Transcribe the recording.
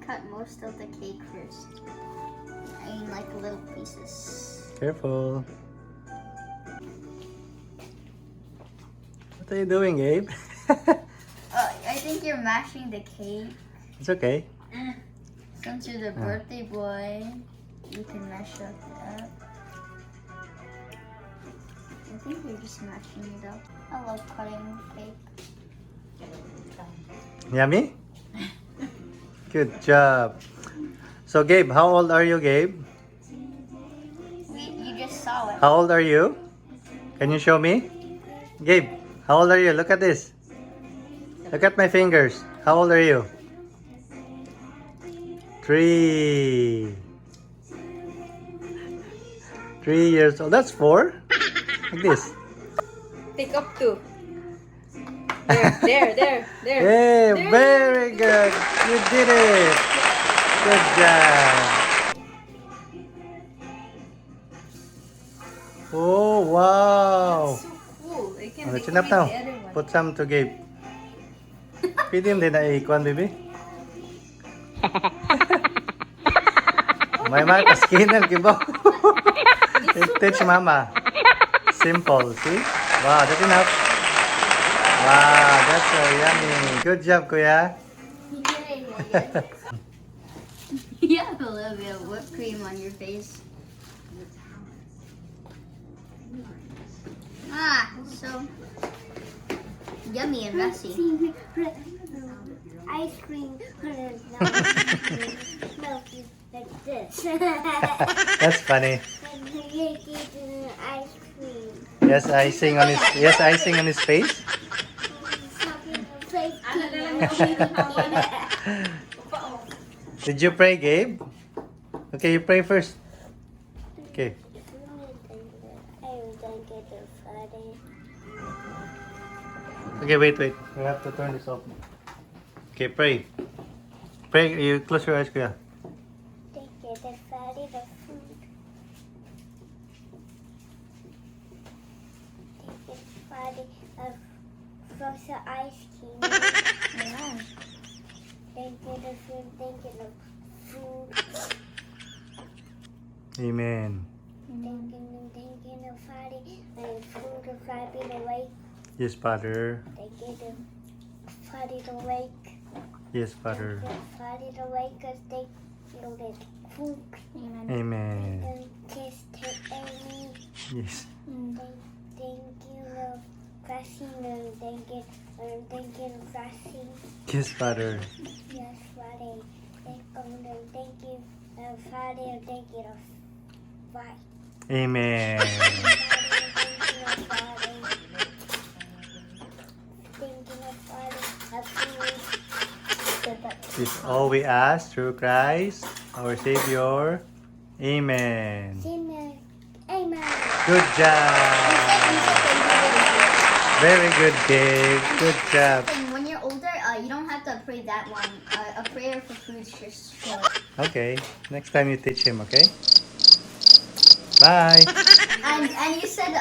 cut most of the cake first. I mean, like little pieces. Careful. What are you doing, Gabe? I think you're mashing the cake. It's okay. Since you're the birthday boy, you can mash up. I think you're just mashing it up. I love cutting cake. Yummy? Good job. So, Gabe, how old are you, Gabe? You just saw it. How old are you? Can you show me? Gabe, how old are you? Look at this. Look at my fingers. How old are you? 3. 3 years old. That's 4. Like this. Pick up 2. There. Hey, very good. You did it. Good job. Oh, wow. So cool. I can Oh, make chin up it now. the other one. Put some to Gabe. Pwede mo din na ikuan, baby. May mga kaskinan, kibaw. Teach mama. Simple, see? Wow, that's enough. Wow, that's so yummy. Good job, kuya. You have a little bit of whipped cream on your face. So yummy and messy. Ice cream milky like this. That's funny. Ice cream. Yes, icing on his face. Did you pray, Gabe? Okay, you pray first. Okay. Okay, wait. We have to turn this off. Okay, pray. Pray. You close your eyes, kuya. Thank you, the fatty, the food. Thank you, the fatty of frozen ice cream. Yeah. Thank you, the food. Thank you, the food. Amen. Thank you, the fatty and food, the fatty, the wake. Yes, Father. Thank you, the fatty, the wake. Yes, Father. The fatty, the wake, because they feel the food. Amen. Amen. And kiss to Amy. Yes. Thank you, the vaccine. Thank you, the vaccine. Yes, Father. Yes, Father. Thank you, Father. Thank you, the fight. Amen. This is all we ask through Christ, our Savior. Amen. Amen. Good job. Very good, Gabe. Good job. And when you're older, you don't have to pray that long. A prayer for food is just short. Okay. Next time you teach him, okay? Bye. And you said